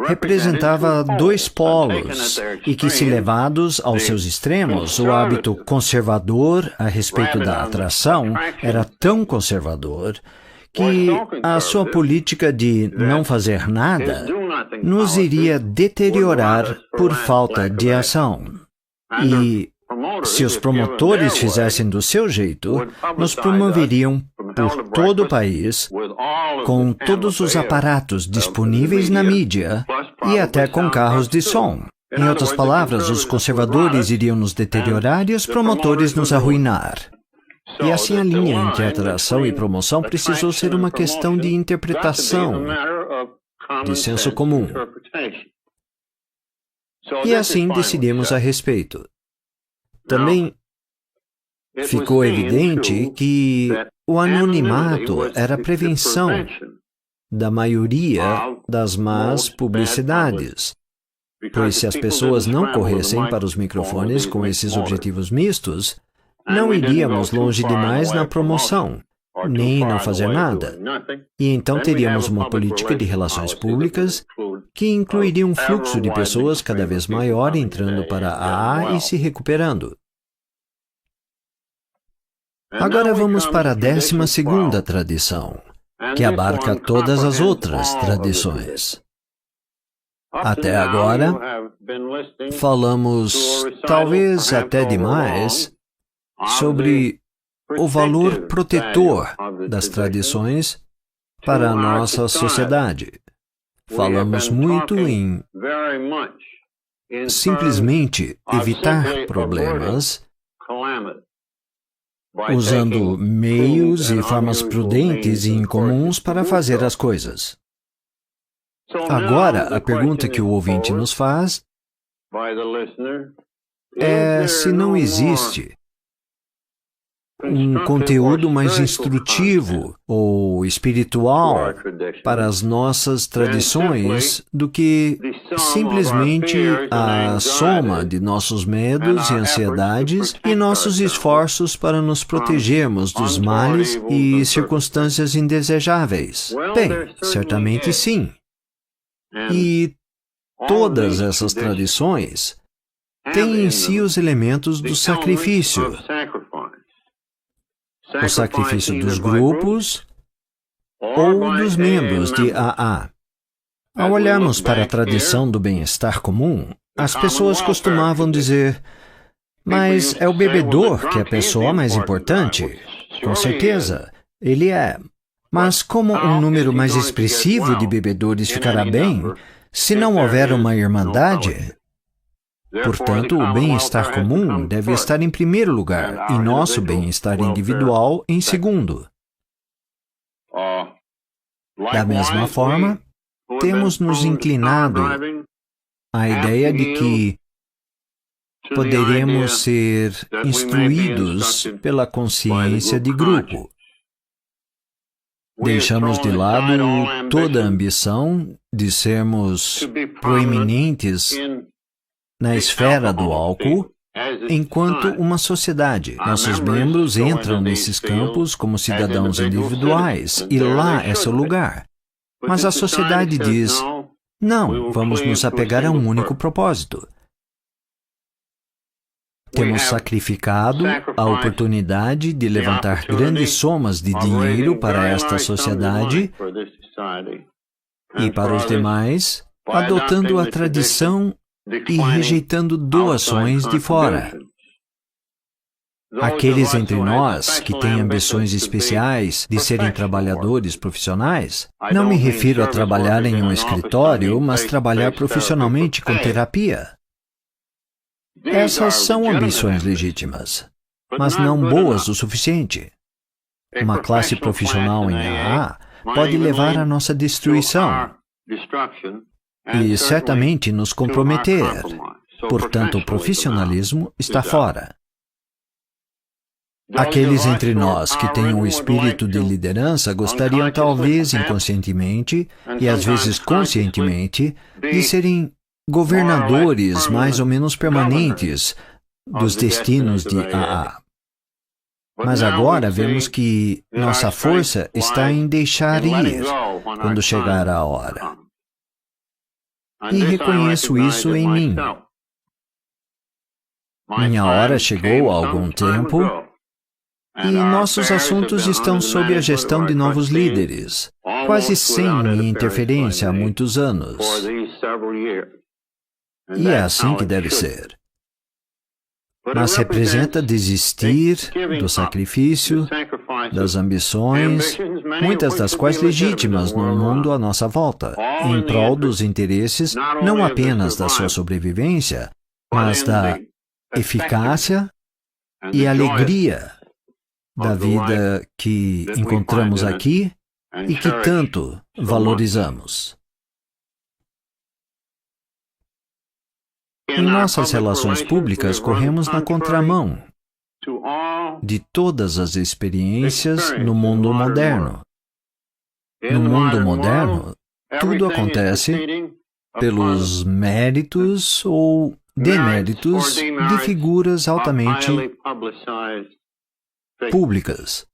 representava dois polos e que, se levados aos seus extremos, o hábito conservador a respeito da atração era tão conservador que a sua política de não fazer nada nos iria deteriorar por falta de ação. E se os promotores fizessem do seu jeito, nos promoveriam por todo o país, com todos os aparatos disponíveis na mídia e até com carros de som. Em outras palavras, os conservadores iriam nos deteriorar e os promotores nos arruinar. E assim a linha entre atração e promoção precisou ser uma questão de interpretação, de senso comum. E assim decidimos a respeito. Também ficou evidente que o anonimato era a prevenção da maioria das más publicidades, pois se as pessoas não corressem para os microfones com esses objetivos mistos, não iríamos longe demais na promoção, nem não fazer nada. E então teríamos uma política de relações públicas que incluiria um fluxo de pessoas cada vez maior entrando para a AA e se recuperando. Agora vamos para a 12ª tradição, que abarca todas as outras tradições. Até agora, falamos, talvez até demais, sobre o valor protetor das tradições para a nossa sociedade. Falamos muito em simplesmente evitar problemas, usando meios e formas prudentes e incomuns para fazer as coisas. Agora, a pergunta que o ouvinte nos faz é se não existe um conteúdo mais instrutivo ou espiritual para as nossas tradições do que simplesmente a soma de nossos medos e ansiedades e nossos esforços para nos protegermos dos males e circunstâncias indesejáveis. Bem, certamente sim. E todas essas tradições têm em si os elementos do sacrifício. O sacrifício dos grupos ou dos membros de AA. Ao olharmos para a tradição do bem-estar comum, as pessoas costumavam dizer: Mas é o bebedor que é a pessoa mais importante. Com certeza, ele é. Mas como um número mais expressivo de bebedores ficará bem, se não houver uma irmandade? Portanto, o bem-estar comum deve estar em primeiro lugar e nosso bem-estar individual em segundo. Da mesma forma, temos nos inclinado à ideia de que poderemos ser instruídos pela consciência de grupo. Deixamos de lado toda a ambição de sermos proeminentes na esfera do álcool, enquanto uma sociedade. Nossos membros entram nesses campos como cidadãos individuais, e lá é seu lugar. Mas a sociedade diz, não, vamos nos apegar a um único propósito. Temos sacrificado a oportunidade de levantar grandes somas de dinheiro para esta sociedade e para os demais, adotando a tradição e rejeitando doações de fora. Aqueles entre nós que têm ambições especiais de serem trabalhadores profissionais, não me refiro a trabalhar em um escritório, mas trabalhar profissionalmente com terapia. Essas são ambições legítimas, mas não boas o suficiente. Uma classe profissional em AA pode levar à nossa destruição e certamente nos comprometer. Portanto, o profissionalismo está fora. Aqueles entre nós que têm um espírito de liderança gostariam talvez inconscientemente e às vezes conscientemente de serem governadores mais ou menos permanentes dos destinos de AA. Mas agora vemos que nossa força está em deixar ir quando chegar a hora. E reconheço isso em mim. Minha hora chegou há algum tempo e nossos assuntos estão sob a gestão de novos líderes, quase sem minha interferência há muitos anos. E é assim que deve ser. Mas representa desistir do sacrifício, das ambições, muitas das quais legítimas no mundo à nossa volta, em prol dos interesses não apenas da sua sobrevivência, mas da eficácia e alegria da vida que encontramos aqui e que tanto valorizamos. Em nossas relações públicas, corremos na contramão de todas as experiências no mundo moderno. No mundo moderno, tudo acontece pelos méritos ou deméritos de figuras altamente públicas.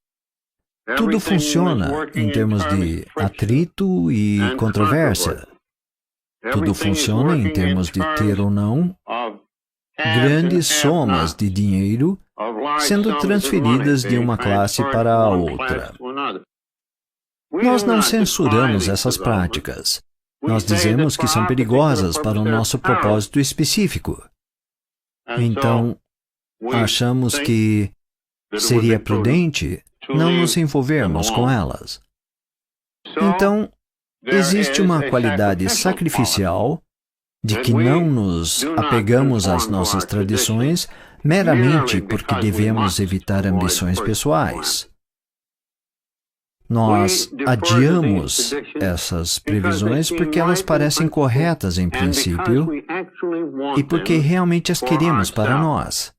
Tudo funciona em termos de atrito e controvérsia. Tudo funciona em termos de ter ou não grandes somas de dinheiro sendo transferidas de uma classe para a outra. Nós não censuramos essas práticas. Nós dizemos que são perigosas para o nosso propósito específico. Então, achamos que seria prudente não nos envolvermos com elas. Então, existe uma qualidade sacrificial de que não nos apegamos às nossas tradições meramente porque devemos evitar ambições pessoais. Nós adiamos essas previsões porque elas parecem corretas em princípio e porque realmente as queremos para nós.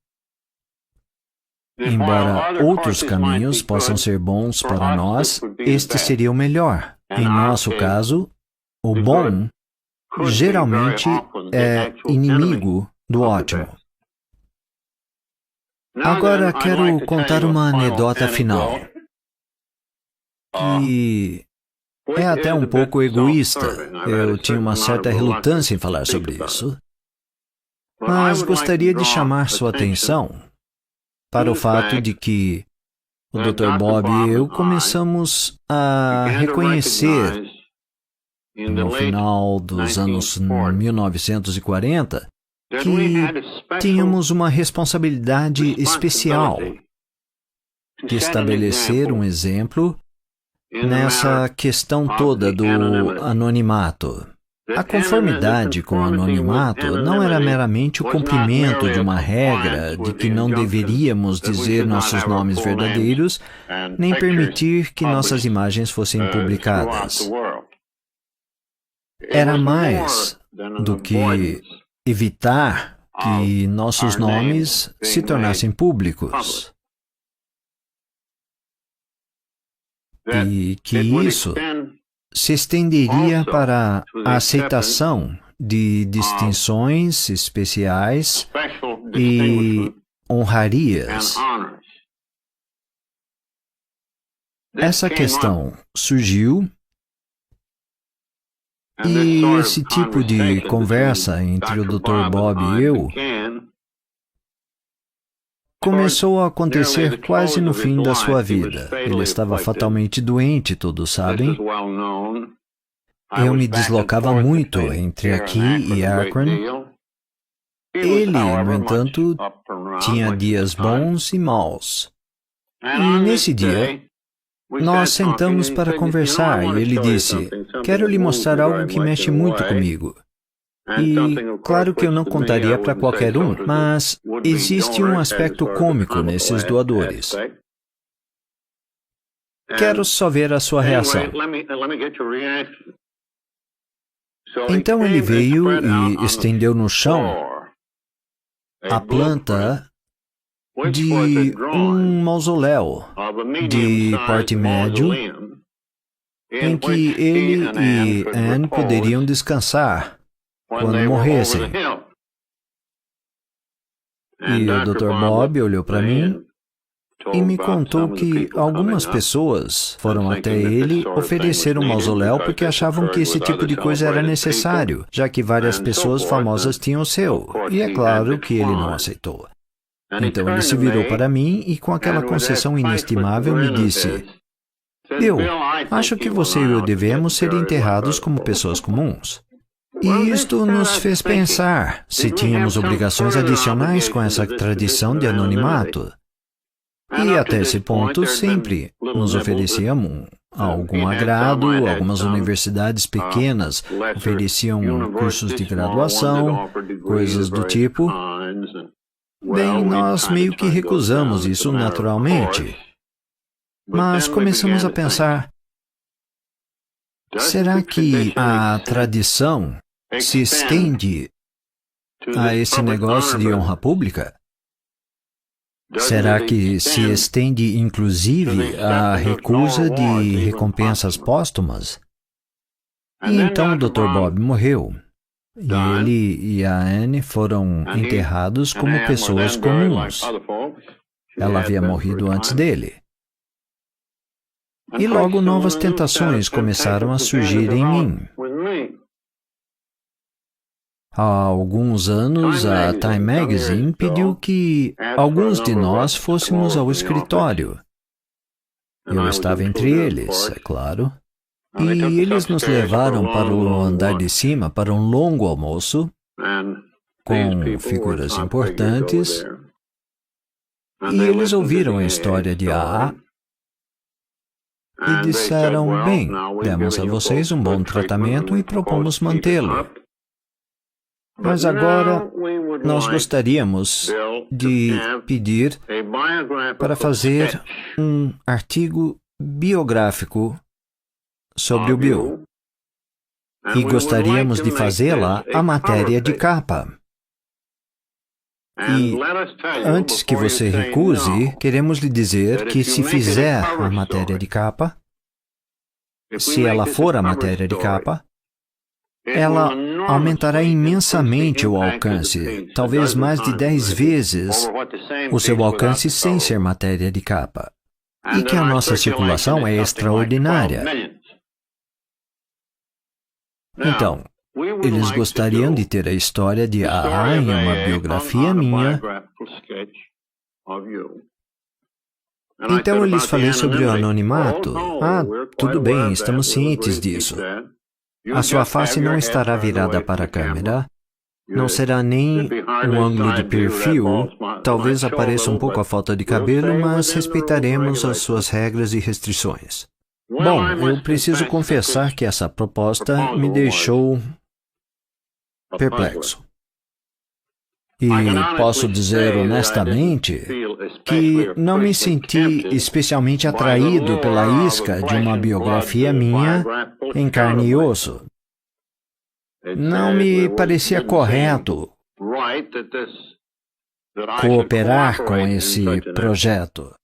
Embora outros caminhos possam ser bons para nós, este seria o melhor. Em nosso caso, o bom geralmente é inimigo do ótimo. Agora quero contar uma anedota final, que é até um pouco egoísta. Eu tinha uma certa relutância em falar sobre isso, mas gostaria de chamar sua atenção para o fato de que o Dr. Bob e eu começamos a reconhecer, no final dos anos 1940, que tínhamos uma responsabilidade especial de estabelecer um exemplo nessa questão toda do anonimato. A conformidade com o anonimato não era meramente o cumprimento de uma regra de que não deveríamos dizer nossos nomes verdadeiros, nem permitir que nossas imagens fossem publicadas. Era mais do que evitar que nossos nomes se tornassem públicos. E que isso se estenderia para a aceitação de distinções especiais e honrarias. Essa questão surgiu e esse tipo de conversa entre o Dr. Bob e eu começou a acontecer quase no fim da sua vida. Ele estava fatalmente doente, todos sabem. Eu me deslocava muito entre aqui e Akron. Ele, no entanto, tinha dias bons e maus. E nesse dia, nós sentamos para conversar e ele disse: "Quero lhe mostrar algo que mexe muito comigo." E, claro que eu não contaria para qualquer um, mas existe um aspecto cômico nesses doadores. Quero só ver a sua reação. Então ele veio e estendeu no chão a planta de um mausoléu de porte médio em que ele e Anne poderiam descansar quando morressem. E o Dr. Bob olhou para mim e me contou que algumas pessoas foram até ele oferecer um mausoléu porque achavam que esse tipo de coisa era necessário, já que várias pessoas famosas tinham o seu. E é claro que ele não aceitou. Então ele se virou para mim e com aquela concessão inestimável me disse: "Bill, acho que você e eu devemos ser enterrados como pessoas comuns." E isto nos fez pensar se tínhamos obrigações adicionais com essa tradição de anonimato. E até esse ponto sempre nos ofereciam algum agrado, algumas universidades pequenas ofereciam cursos de graduação, coisas do tipo. Bem, nós meio que recusamos isso naturalmente. Mas começamos a pensar: será que a tradição se estende a esse negócio de honra pública? Será que se estende inclusive à recusa de recompensas póstumas? E então o Dr. Bob morreu. E ele e a Anne foram enterrados como pessoas comuns. Ela havia morrido antes dele. E logo novas tentações começaram a surgir em mim. Há alguns anos, a Time Magazine pediu que alguns de nós fôssemos ao escritório. Eu estava entre eles, é claro. E eles nos levaram para o andar de cima para um longo almoço com figuras importantes. E eles ouviram a história de AA e disseram: "Bem, demos a vocês um bom tratamento e propomos mantê-lo. Mas agora nós gostaríamos de pedir para fazer um artigo biográfico sobre o Bill. E gostaríamos de fazê-la a matéria de capa. E antes que você recuse, queremos lhe dizer que se fizer a matéria de capa, se ela for a matéria de capa, ela aumentará imensamente o alcance, talvez mais de 10 vezes o seu alcance sem ser matéria de capa. E que a nossa circulação é extraordinária. Então, eles gostariam de ter a história de AA em uma biografia minha. Então eu lhes falei sobre o anonimato. Ah, tudo bem, estamos cientes disso. A sua face não estará virada para a câmera. Não será nem um ângulo de perfil, talvez apareça um pouco a falta de cabelo, mas respeitaremos as suas regras e restrições. Bom, eu preciso confessar que essa proposta me deixou perplexo. E posso dizer honestamente que não me senti especialmente atraído pela isca de uma biografia minha em carne e osso. Não me parecia correto cooperar com esse projeto.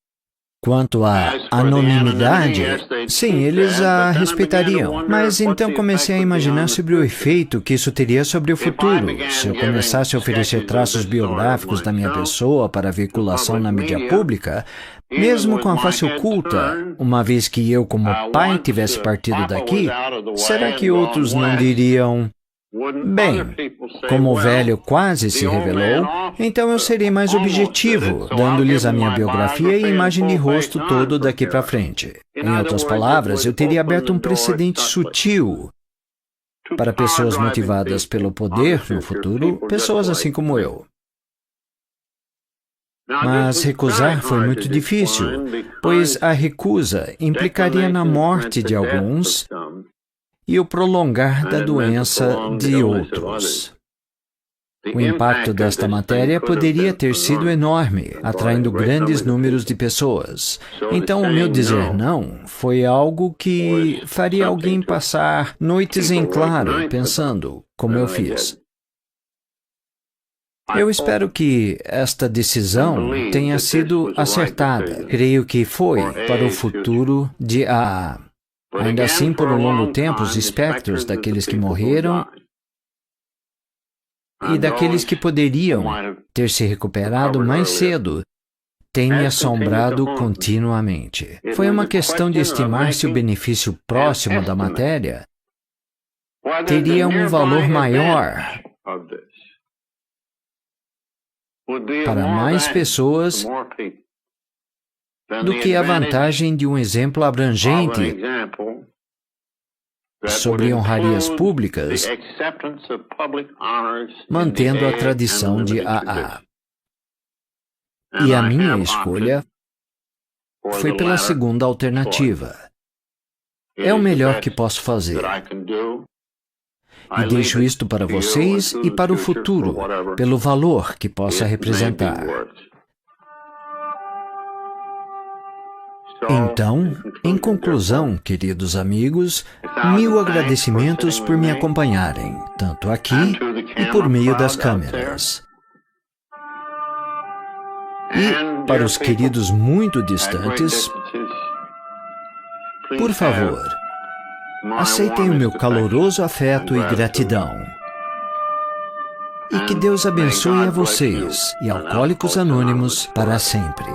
Quanto à anonimidade, sim, eles a respeitariam. Mas então comecei a imaginar sobre o efeito que isso teria sobre o futuro. Se eu começasse a oferecer traços biográficos da minha pessoa para veiculação na mídia pública, mesmo com a face oculta, uma vez que eu como pai tivesse partido daqui, será que outros não diriam... Bem, como o velho quase se revelou, então eu serei mais objetivo, dando-lhes a minha biografia e imagem de rosto todo daqui para frente. Em outras palavras, eu teria aberto um precedente sutil para pessoas motivadas pelo poder no futuro, pessoas assim como eu. Mas recusar foi muito difícil, pois a recusa implicaria na morte de alguns e o prolongar da doença de outros. O impacto desta matéria poderia ter sido enorme, atraindo grandes números de pessoas. Então, o meu dizer não foi algo que faria alguém passar noites em claro, pensando, como eu fiz. Eu espero que esta decisão tenha sido acertada. Creio que foi para o futuro de AA. Ainda assim, por um longo tempo, os espectros daqueles que morreram e daqueles que poderiam ter se recuperado mais cedo têm me assombrado continuamente. Foi uma questão de estimar se o benefício próximo da matéria teria um valor maior para mais pessoas do que a vantagem de um exemplo abrangente sobre honrarias públicas, mantendo a tradição de AA. E a minha escolha foi pela segunda alternativa. É o melhor que posso fazer. E deixo isto para vocês e para o futuro, pelo valor que possa representar. Então, em conclusão, queridos amigos, 1000 agradecimentos por me acompanharem, tanto aqui e por meio das câmeras. E, para os queridos muito distantes, por favor, aceitem o meu caloroso afeto e gratidão. E que Deus abençoe a vocês e Alcoólicos Anônimos para sempre.